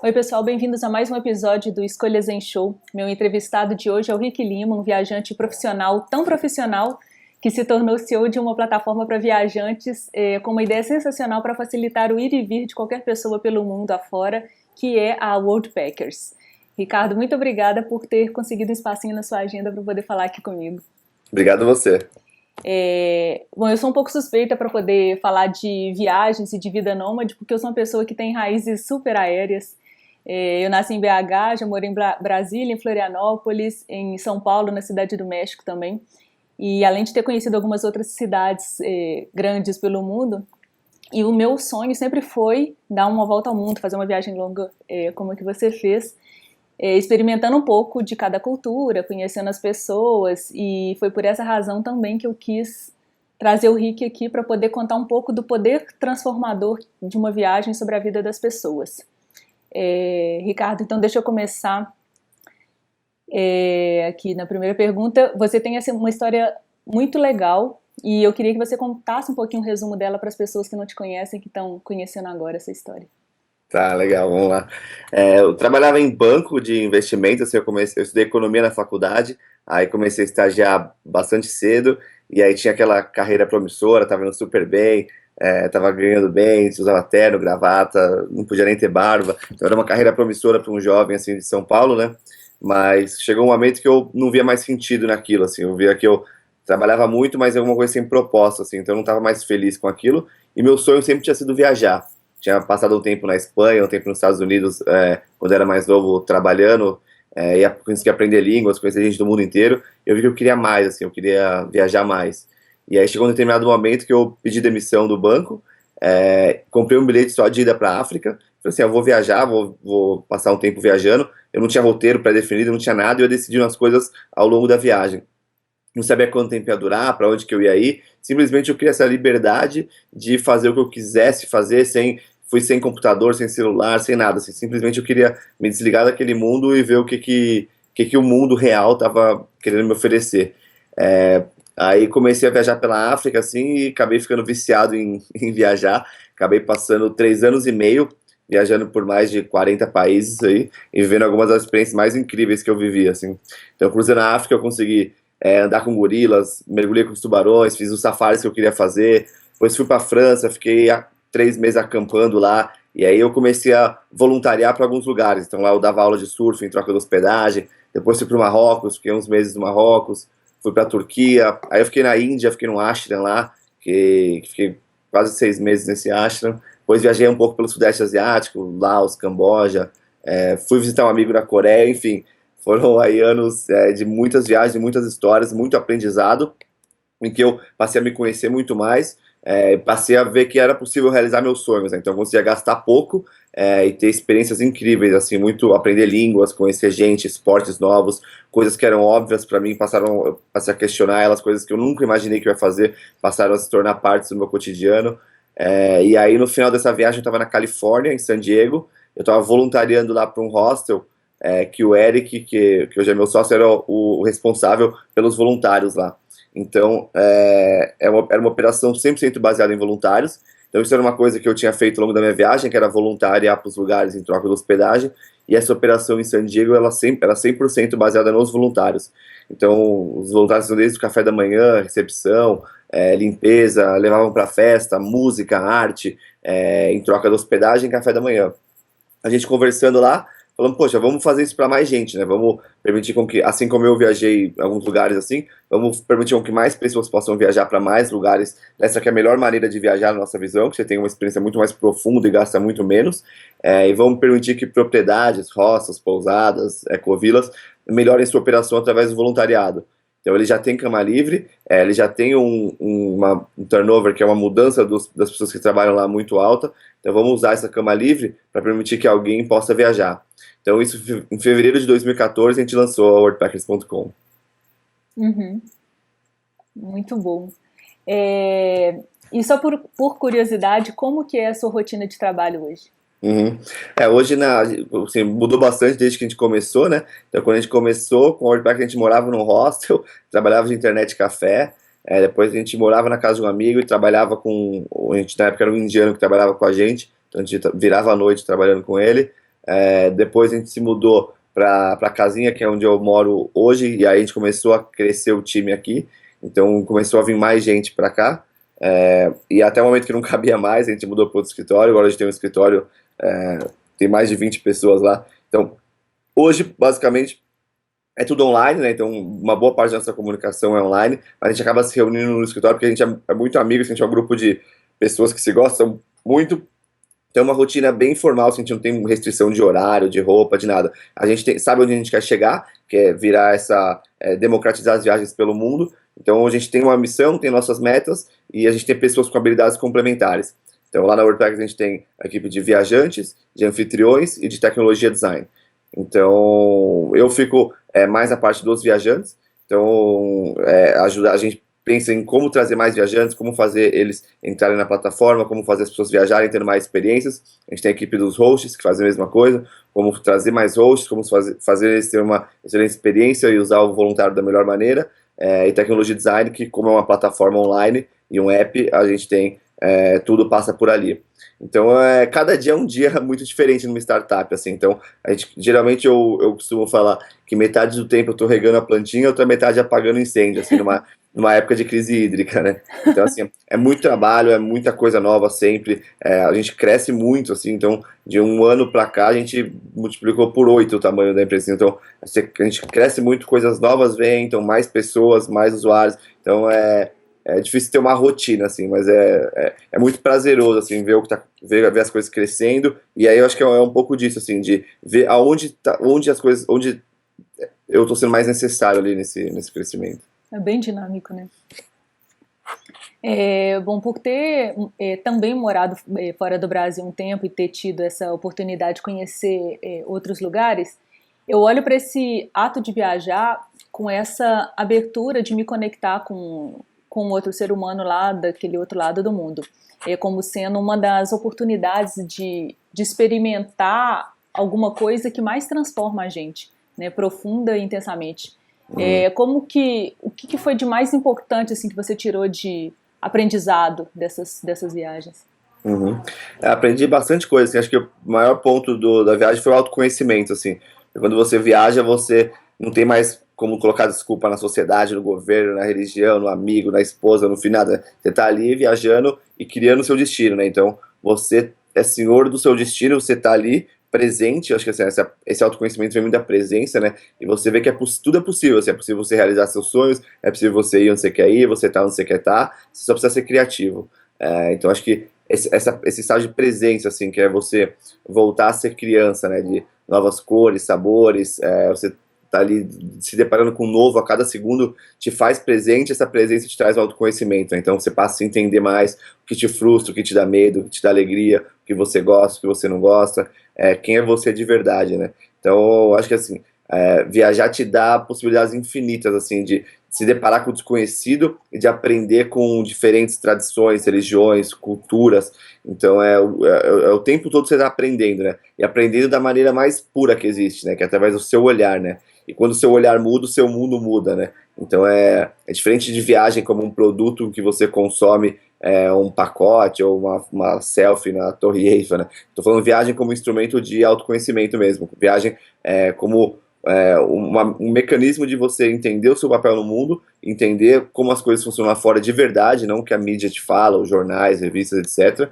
Oi, pessoal, bem-vindos a mais um episódio do Escolhas em Show. Meu entrevistado de hoje é o Rick Lima, um viajante profissional, tão profissional que se tornou CEO de uma plataforma para viajantes com uma ideia sensacional para facilitar o ir e vir de qualquer pessoa pelo mundo afora, que é a Worldpackers. Ricardo, muito obrigada por ter conseguido um espacinho na sua agenda para poder falar aqui comigo. Obrigado a você. Bom, eu sou um pouco suspeita para poder falar de viagens e de vida nômade, porque eu sou uma pessoa que tem raízes super aéreas. Eu nasci em BH, já morei em Brasília, em Florianópolis, em São Paulo, na Cidade do México também. E além de ter conhecido algumas outras cidades grandes pelo mundo, e o meu sonho sempre foi dar uma volta ao mundo, fazer uma viagem longa como a que você fez, experimentando um pouco de cada cultura, conhecendo as pessoas, e foi por essa razão também que eu quis trazer o Rick aqui para poder contar um pouco do poder transformador de uma viagem sobre a vida das pessoas. Ricardo, então deixa eu começar aqui na primeira pergunta. Você tem uma história muito legal e eu queria que você contasse um pouquinho o resumo dela para as pessoas que não te conhecem, que estão conhecendo agora essa história. Tá, legal, vamos lá. Eu trabalhava em banco de investimento, assim, eu estudei economia na faculdade, aí comecei a estagiar bastante cedo, e aí tinha aquela carreira promissora, tava indo super bem, tava ganhando bem, usava terno, gravata, não podia nem ter barba, então era uma carreira promissora para um jovem, assim, de São Paulo, né? Mas chegou um momento que eu não via mais sentido naquilo, assim, eu via que eu trabalhava muito, mas alguma coisa sem propósito, assim, então eu não estava mais feliz com aquilo, e meu sonho sempre tinha sido viajar. Tinha passado um tempo na Espanha, um tempo nos Estados Unidos, quando era mais novo, trabalhando, ia conseguir aprender línguas, conhecer gente do mundo inteiro. Eu vi que eu queria mais, assim, eu queria viajar mais. E aí chegou um determinado momento que eu pedi demissão do banco, comprei um bilhete só de ida para a África. Falei assim, eu vou viajar, vou passar um tempo viajando. Eu não tinha roteiro pré-definido, não tinha nada, e eu decidi umas coisas ao longo da viagem. Não sabia quanto tempo ia durar, para onde que eu ia ir. Simplesmente eu queria essa liberdade de fazer o que eu quisesse fazer fui sem computador, sem celular, sem nada, assim, simplesmente eu queria me desligar daquele mundo e ver o que o mundo real estava querendo me oferecer. Aí comecei a viajar pela África, assim, e acabei ficando viciado em viajar, acabei passando 3 anos e meio viajando por mais de 40 países aí, e vivendo algumas das experiências mais incríveis que eu vivi, assim. Então, cruzando a África, eu consegui andar com gorilas, mergulhei com os tubarões, fiz os safaris que eu queria fazer, depois fui para a França, fiquei 3 meses acampando lá, e aí eu comecei a voluntariar para alguns lugares. Então lá eu dava aula de surf em troca de hospedagem, depois fui para o Marrocos, fiquei uns meses no Marrocos, fui para a Turquia, aí eu fiquei na Índia, fiquei num ashram lá, que fiquei quase 6 meses nesse ashram, depois viajei um pouco pelo Sudeste Asiático, Laos, Camboja, fui visitar um amigo na Coreia, enfim, foram aí anos de muitas viagens, de muitas histórias, muito aprendizado, em que eu passei a me conhecer muito mais, passei a ver que era possível realizar meus sonhos, né? Então eu conseguia gastar pouco e ter experiências incríveis, assim, muito aprender línguas, conhecer gente, esportes novos, coisas que eram óbvias para mim, eu passei a questionar elas, coisas que eu nunca imaginei que eu ia fazer, passaram a se tornar partes do meu cotidiano. E aí no final dessa viagem eu estava na Califórnia, em San Diego, eu estava voluntariando lá para um hostel, que o Eric, que hoje é meu sócio, era o responsável pelos voluntários lá. Então, era uma operação 100% baseada em voluntários. Então, isso era uma coisa que eu tinha feito ao longo da minha viagem, que era voluntária para os lugares em troca de hospedagem. E essa operação em San Diego, ela era 100% baseada nos voluntários. Então, os voluntários são desde o café da manhã, recepção, limpeza, levavam para festa, música, arte, em troca de hospedagem e café da manhã. A gente conversando lá, falando, poxa, vamos fazer isso para mais gente, né? Vamos permitir com que, assim como eu viajei em alguns lugares assim, vamos permitir com que mais pessoas possam viajar para mais lugares. Essa que é a melhor maneira de viajar na nossa visão, que você tem uma experiência muito mais profunda e gasta muito menos. E vamos permitir que propriedades, roças, pousadas, ecovilas melhorem sua operação através do voluntariado. Então ele já tem cama livre, ele já tem um turnover, que é uma mudança das pessoas que trabalham lá muito alta. Então vamos usar essa cama livre para permitir que alguém possa viajar. Então isso em fevereiro de 2014 a gente lançou a WordPackers.com. Uhum, muito bom. E só por curiosidade, como que é a sua rotina de trabalho hoje? Uhum. Hoje assim, mudou bastante desde que a gente começou, né? Então, quando a gente começou com o WordPack, a gente morava num hostel, trabalhava de internet e café. Depois a gente morava na casa de um amigo e trabalhava a gente na época era um indiano que trabalhava com a gente, então a gente virava à noite trabalhando com ele. Depois a gente se mudou para a casinha, que é onde eu moro hoje, e aí a gente começou a crescer o time aqui, então começou a vir mais gente para cá, e até o momento que não cabia mais, a gente mudou para outro escritório, agora a gente tem um escritório, é, tem mais de 20 pessoas lá, então hoje, basicamente, é tudo online, né? Então, uma boa parte da nossa comunicação é online. A gente acaba se reunindo no escritório porque a gente é muito amigo, assim, a gente é um grupo de pessoas que se gostam muito. Tem uma rotina bem formal, assim, a gente não tem restrição de horário, de roupa, de nada. A gente sabe onde a gente quer chegar, que é virar democratizar as viagens pelo mundo. Então, a gente tem uma missão, tem nossas metas e a gente tem pessoas com habilidades complementares. Então, lá na WordPress a gente tem a equipe de viajantes, de anfitriões e de tecnologia design. Então, eu fico mais na parte dos viajantes. Então, ajudar, a gente pensa em como trazer mais viajantes, como fazer eles entrarem na plataforma, como fazer as pessoas viajarem, tendo mais experiências. A gente tem a equipe dos hosts, que fazem a mesma coisa, como trazer mais hosts, como fazer eles terem uma excelente experiência e usar o voluntário da melhor maneira. E tecnologia design, que como é uma plataforma online e um app, a gente tem, tudo passa por ali. Então, cada dia é um dia muito diferente numa startup, assim. Então, geralmente eu costumo falar que metade do tempo eu estou regando a plantinha, outra metade apagando incêndio, assim, numa época de crise hídrica, né? Então, assim, é muito trabalho, é muita coisa nova sempre, a gente cresce muito, assim, então, de um ano para cá, a gente multiplicou por 8 o tamanho da empresa, então, a gente cresce muito, coisas novas vêm, então, mais pessoas, mais usuários, então, é difícil ter uma rotina, assim, mas é muito prazeroso, assim, ver as coisas crescendo, e aí eu acho que é um pouco disso, assim, de ver onde as coisas, onde eu estou sendo mais necessário ali nesse crescimento. É bem dinâmico, né? Bom, por ter também morado fora do Brasil um tempo e ter tido essa oportunidade de conhecer outros lugares, eu olho para esse ato de viajar com essa abertura de me conectar com outro ser humano lá daquele outro lado do mundo, como sendo uma das oportunidades de experimentar alguma coisa que mais transforma a gente, né, profunda e intensamente. O que foi de mais importante assim que você tirou de aprendizado dessas viagens? Uhum. Aprendi bastante coisa, assim, acho que o maior ponto da viagem foi o autoconhecimento, assim. Quando você viaja, você não tem mais como colocar desculpa na sociedade, no governo, na religião, no amigo, na esposa, no fim, nada. Você tá ali viajando e criando o seu destino, né? Então, você é senhor do seu destino, você tá ali presente, acho que assim, esse autoconhecimento vem muito da presença, né? E você vê que tudo é possível, assim, é possível você realizar seus sonhos, é possível você ir onde você quer ir, você tá onde você quer estar, você só precisa ser criativo. Então, acho que esse estágio de presença, assim, que é você voltar a ser criança, né, de novas cores, sabores, você tá ali se deparando com um novo a cada segundo, te faz presente, essa presença te traz autoconhecimento, né? Então você passa a se entender mais o que te frustra, o que te dá medo, o que te dá alegria, o que você gosta, o que você não gosta, quem é você de verdade, né? Então, eu acho que, assim, viajar te dá possibilidades infinitas, assim, de se deparar com o desconhecido e de aprender com diferentes tradições, religiões, culturas. Então o tempo todo você está aprendendo, né? E aprendendo da maneira mais pura que existe, né? Que é através do seu olhar, né? E quando o seu olhar muda, o seu mundo muda, né? Então é diferente de viagem como um produto que você consome, um pacote ou uma selfie na Torre Eiffel, né? Estou falando viagem como instrumento de autoconhecimento mesmo. Viagem como um mecanismo de você entender o seu papel no mundo, entender como as coisas funcionam lá fora de verdade, não o que a mídia te fala, os jornais, revistas, etc.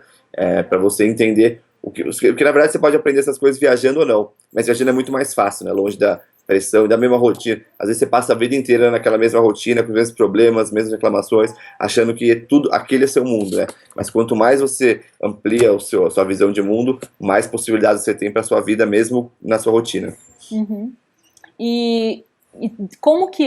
Para você entender porque na verdade você pode aprender essas coisas viajando ou não, mas viajando é muito mais fácil, né? Longe da pressão e da mesma rotina. Às vezes você passa a vida inteira naquela mesma rotina, com os mesmos problemas, as mesmas reclamações, achando que tudo aquele é seu mundo, né? Mas quanto mais você amplia a sua visão de mundo, mais possibilidades você tem para sua vida mesmo na sua rotina. Uhum. E como que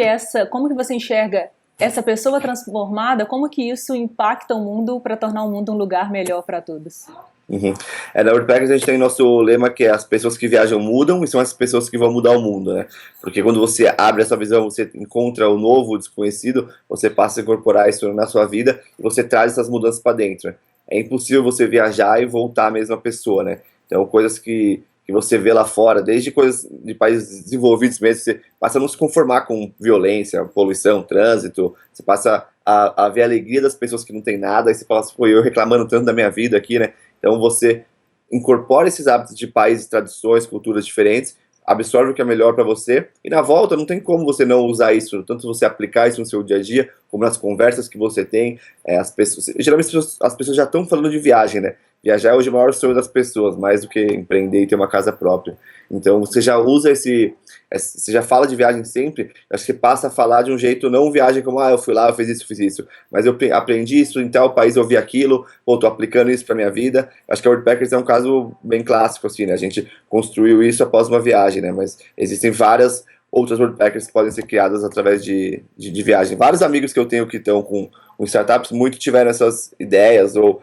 você enxerga essa pessoa transformada, como que isso impacta o mundo para tornar o mundo um lugar melhor para todos? Uhum. Na WordPress a gente tem nosso lema que é as pessoas que viajam mudam e são as pessoas que vão mudar o mundo, né? Porque quando você abre essa visão, você encontra o novo, o desconhecido, você passa a incorporar isso na sua vida e você traz essas mudanças para dentro. É impossível você viajar e voltar a mesma pessoa, né? Então coisas que você vê lá fora, desde coisas de países desenvolvidos mesmo, você passa a não se conformar com violência, poluição, trânsito, você passa a ver a alegria das pessoas que não tem nada, e você fala assim, pô, eu reclamando tanto da minha vida aqui, né? Então você incorpora esses hábitos de países, tradições, culturas diferentes, absorve o que é melhor para você, e na volta não tem como você não usar isso, tanto você aplicar isso no seu dia a dia, como nas conversas que você tem. As pessoas, geralmente as pessoas já estão falando de viagem, né? Viajar é hoje o maior sonho das pessoas, mais do que empreender e ter uma casa própria. Então você já usa você já fala de viagem sempre, acho que passa a falar de um jeito, não viagem como, eu fui lá, eu fiz isso, fiz isso, mas eu aprendi isso em tal país, eu vi aquilo, tô aplicando isso pra minha vida. Acho que a Worldpackers é um caso bem clássico, assim, né? A gente construiu isso após uma viagem, né? Mas existem várias outras Worldpackers que podem ser criadas através de viagem. Vários amigos que eu tenho que estão com startups, muito tiveram essas ideias, ou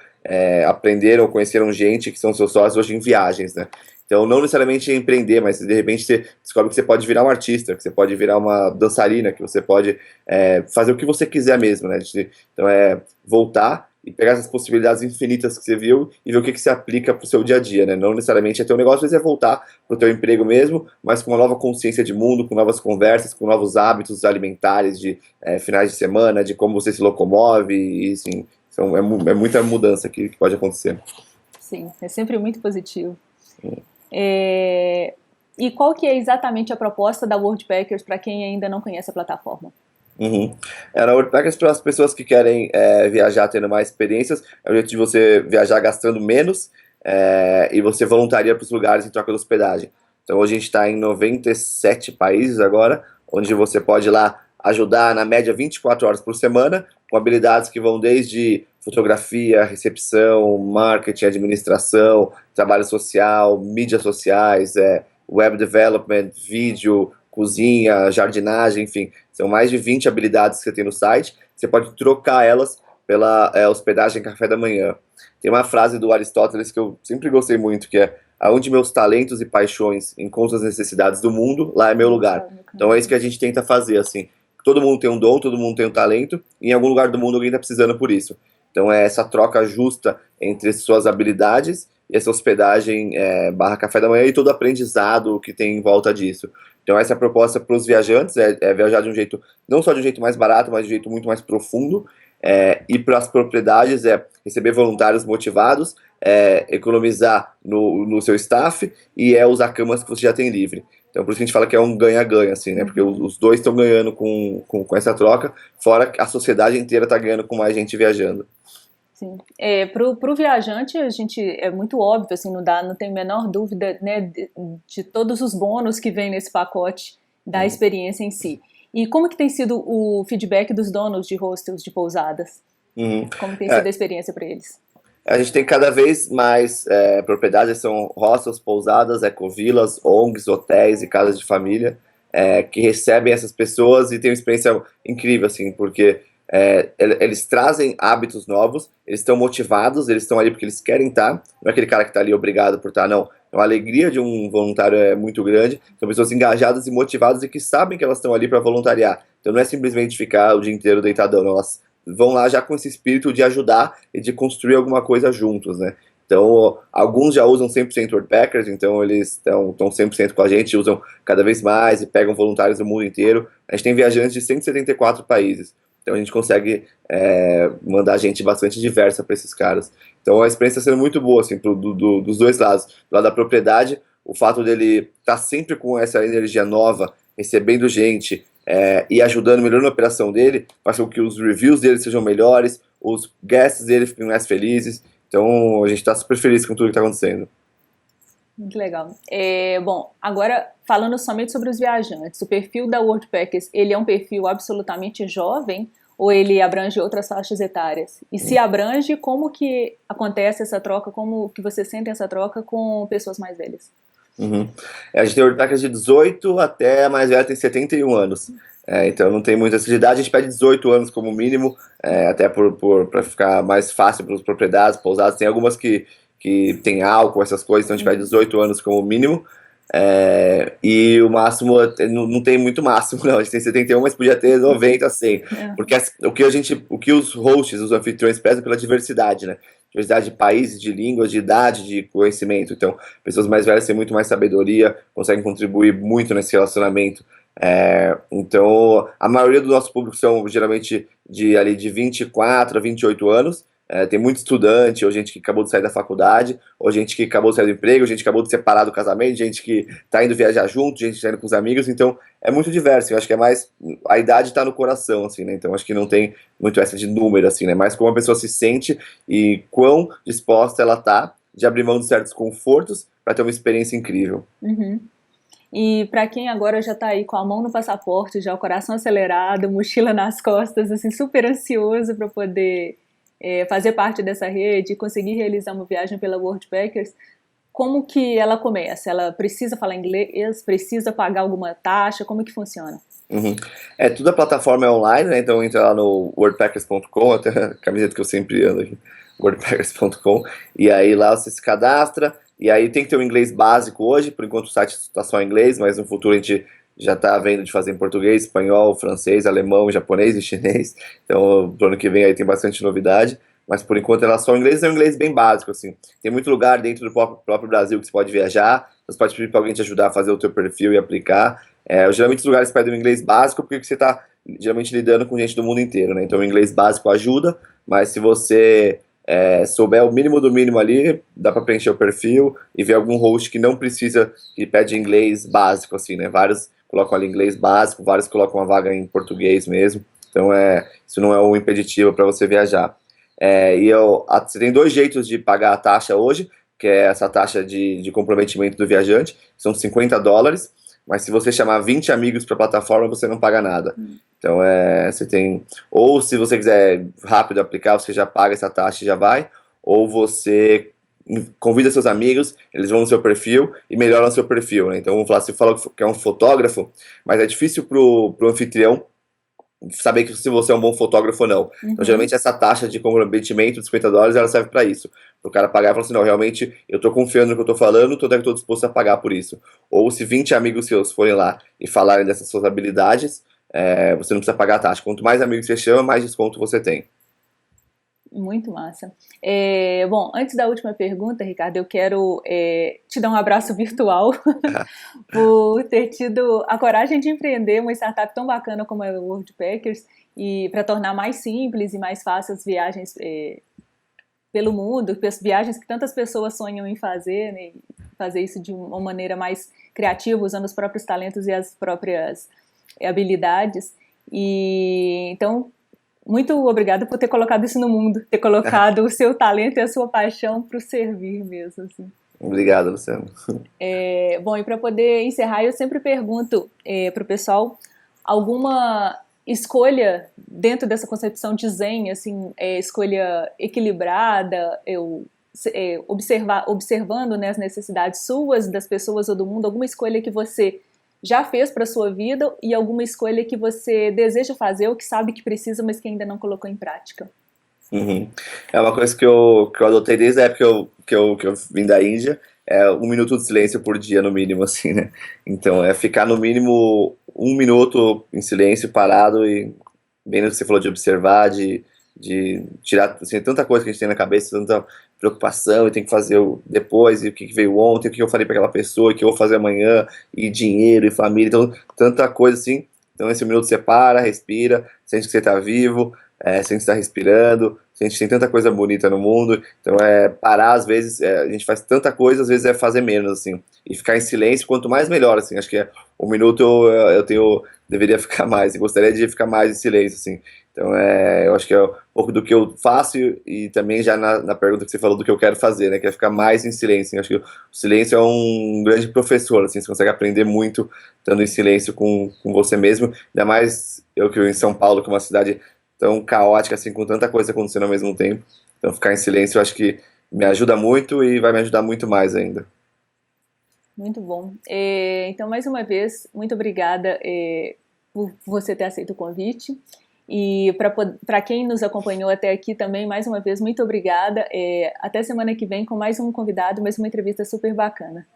aprenderam, conheceram gente que são seus sócios hoje em viagens, né? Então, não necessariamente empreender, mas de repente você descobre que você pode virar um artista, que você pode virar uma dançarina, que você pode fazer o que você quiser mesmo, né? Então, voltar e pegar essas possibilidades infinitas que você viu e ver o que se aplica para o seu dia a dia, né? Não necessariamente é ter um negócio, às vezes é voltar para o teu emprego mesmo, mas com uma nova consciência de mundo, com novas conversas, com novos hábitos alimentares de finais de semana, de como você se locomove, e assim, é muita mudança que pode acontecer. Sim, é sempre muito positivo. E qual que é exatamente a proposta da Worldpackers para quem ainda não conhece a plataforma? A Worldpackers, para as pessoas que querem viajar tendo mais experiências, é o jeito de você viajar gastando menos, e você voluntaria para os lugares em troca de hospedagem. Então hoje a gente está em 97 países agora, onde você pode ir lá ajudar na média 24 horas por semana, com habilidades que vão desde fotografia, recepção, marketing, administração, trabalho social, mídias sociais, web development, vídeo, cozinha, jardinagem, enfim. São mais de 20 habilidades que você tem no site. Você pode trocar elas pela hospedagem café da manhã. Tem uma frase do Aristóteles que eu sempre gostei muito, que é: aonde meus talentos e paixões encontram as necessidades do mundo, lá é meu lugar. Então é isso que a gente tenta fazer, assim. Todo mundo tem um dom, todo mundo tem um talento, e em algum lugar do mundo alguém está precisando por isso. Então é essa troca justa entre suas habilidades e essa hospedagem barra café da manhã e todo o aprendizado que tem em volta disso. Então essa é a proposta para os viajantes, viajar de um jeito, não só de um jeito mais barato, mas de um jeito muito mais profundo. E para as propriedades receber voluntários motivados, economizar no seu staff e usar camas que você já tem livre. Então por isso que a gente fala que é um ganha-ganha, assim, né? Porque os dois estão ganhando com essa troca, fora que a sociedade inteira está ganhando com mais gente viajando. Sim. Pro viajante, a gente é muito óbvio, assim, não tem a menor dúvida, né, de todos os bônus que vem nesse pacote da experiência em si. E como que tem sido o feedback dos donos de hostels, de pousadas? Como tem sido a experiência para eles? A gente tem cada vez mais propriedades, são hostels, pousadas, ecovilas, ONGs, hotéis e casas de família, que recebem essas pessoas e tem uma experiência incrível, assim, porque eles trazem hábitos novos, eles estão motivados, eles estão ali porque eles querem estar, não é aquele cara que está ali obrigado por estar, não. A alegria de um voluntário é muito grande, são pessoas engajadas e motivadas e que sabem que elas estão ali para voluntariar. Então não é simplesmente ficar o dia inteiro deitadão, não, elas vão lá já com esse espírito de ajudar e de construir alguma coisa juntos, né? Então, alguns já usam 100% Worldpackers, então eles estão 100% com a gente, usam cada vez mais e pegam voluntários do mundo inteiro. A gente tem viajantes de 174 países. Então a gente consegue mandar gente bastante diversa para esses caras. Então a experiência está sendo muito boa, assim, dos dois lados. Do lado da propriedade, o fato dele estar sempre com essa energia nova, recebendo gente e ajudando, melhorando a operação dele, faz com que os reviews dele sejam melhores, os guests dele fiquem mais felizes. Então a gente está super feliz com tudo que está acontecendo. Muito legal. Bom, agora falando somente sobre os viajantes, o perfil da Worldpackers, ele é um perfil absolutamente jovem ou ele abrange outras faixas etárias? E se abrange, como que acontece essa troca, como que você sente essa troca com pessoas mais velhas? A gente tem Worldpackers de 18 até a mais velha tem 71 anos. Então não tem muita essa idade, a gente pede 18 anos como mínimo, até para ficar mais fácil para as propriedades, pousadas. Tem algumas que tem álcool, essas coisas, então a gente pede 18 anos como mínimo. E o máximo, não tem muito máximo, não. A gente tem 71, mas podia ter 90, 100. Porque o que os hosts, os anfitriões prezam pela diversidade, né? Diversidade de países, de línguas, de idade, de conhecimento. Então, pessoas mais velhas têm muito mais sabedoria, conseguem contribuir muito nesse relacionamento. Então, a maioria do nosso público são geralmente de 24 a 28 anos, Tem muito estudante, ou gente que acabou de sair da faculdade, ou gente que acabou de sair do emprego, gente que acabou de separar do casamento, gente que está indo viajar junto, gente que está indo com os amigos, então é muito diverso. Eu acho que é mais, a idade está no coração, assim, né? Então acho que não tem muito essa de número, assim, né? Mais como a pessoa se sente e quão disposta ela tá de abrir mão de certos confortos para ter uma experiência incrível. Uhum. E para quem agora já está aí com a mão no passaporte, já o coração acelerado, mochila nas costas, assim, super ansioso para poder fazer parte dessa rede e conseguir realizar uma viagem pela Worldpackers, como que ela começa? Ela precisa falar inglês? Precisa pagar alguma taxa? Como que funciona? Uhum. Tudo a plataforma é online, né? Então entra lá no wordpackers.com, até a camiseta que eu sempre ando aqui, wordpackers.com, e aí lá você se cadastra, e aí tem que ter o inglês básico hoje, por enquanto o site está só em inglês, mas no futuro a gente já está vendo de fazer em português, espanhol, francês, alemão, japonês e chinês, então pro ano que vem aí tem bastante novidade, mas por enquanto ela só o inglês é um inglês bem básico, assim. Tem muito lugar dentro do próprio Brasil que você pode viajar, você pode pedir para alguém te ajudar a fazer o teu perfil e aplicar. Geralmente os lugares pedem o inglês básico porque você está geralmente lidando com gente do mundo inteiro, né? Então o inglês básico ajuda, mas se você souber o mínimo do mínimo ali, dá para preencher o perfil e ver algum host que não precisa, que pede inglês básico, assim, né? Vários colocam ali inglês básico, vários colocam uma vaga em português mesmo. Então isso não é um impeditivo para você viajar. Você tem dois jeitos de pagar a taxa hoje, que é essa taxa de comprometimento do viajante, são $50, mas se você chamar 20 amigos para a plataforma, você não paga nada. Então você tem, ou se você quiser rápido aplicar, você já paga essa taxa e já vai, ou você convida seus amigos, eles vão no seu perfil e melhoram o seu perfil, né? Então vamos falar, você fala que é um fotógrafo, mas é difícil pro anfitrião saber que se você é um bom fotógrafo ou não. Então, geralmente, essa taxa de comprometimento de $50, ela serve para isso. Para o cara pagar e falar assim, não, realmente, eu estou confiando no que eu estou falando, estou disposto a pagar por isso. Ou se 20 amigos seus forem lá e falarem dessas suas habilidades, você não precisa pagar a taxa. Quanto mais amigos você chama, mais desconto você tem. Muito massa. Bom, antes da última pergunta, Ricardo, eu quero te dar um abraço virtual por ter tido a coragem de empreender uma startup tão bacana como a Worldpackers e para tornar mais simples e mais fáceis as viagens pelo mundo, as viagens que tantas pessoas sonham em fazer, né, fazer isso de uma maneira mais criativa, usando os próprios talentos e as próprias habilidades. E então muito obrigada por ter colocado isso no mundo, ter colocado o seu talento e a sua paixão para o servir mesmo. Assim. Obrigado, Luciano. Bom, e para poder encerrar, eu sempre pergunto para o pessoal alguma escolha dentro dessa concepção de Zen, assim, escolha equilibrada, observando, né, as necessidades suas, das pessoas ou do mundo, alguma escolha que você já fez para a sua vida e alguma escolha que você deseja fazer ou que sabe que precisa, mas que ainda não colocou em prática. Uhum. É uma coisa que eu adotei desde a época que eu vim da Índia, 1 minuto de silêncio por dia, no mínimo, assim, né? Então, ficar no mínimo 1 minuto em silêncio, parado e bem no que você falou de observar, de tirar, assim, tanta coisa que a gente tem na cabeça, tanta preocupação, e tem que fazer depois, e o que veio ontem, o que eu falei para aquela pessoa, o que eu vou fazer amanhã, e dinheiro, e família, então, tanta coisa assim. Então, esse minuto você para, respira, sente que você está vivo, sente que está respirando, sente que tem tanta coisa bonita no mundo. Então, parar, às vezes, a gente faz tanta coisa, às vezes é fazer menos, assim, e ficar em silêncio, quanto mais melhor, assim. Acho que 1 minuto deveria ficar mais, e gostaria de ficar mais em silêncio, assim. Então, eu acho que é um pouco do que eu faço e também já na pergunta que você falou do que eu quero fazer, né, que é ficar mais em silêncio. Eu acho que o silêncio é um grande professor, assim, você consegue aprender muito estando em silêncio com você mesmo, ainda mais eu que vivo em São Paulo, que é uma cidade tão caótica, assim, com tanta coisa acontecendo ao mesmo tempo. Então, ficar em silêncio eu acho que me ajuda muito e vai me ajudar muito mais ainda. Muito bom. Então, mais uma vez, muito obrigada por você ter aceito o convite. E para quem nos acompanhou até aqui também, mais uma vez, muito obrigada. Até semana que vem com mais um convidado, mais uma entrevista super bacana.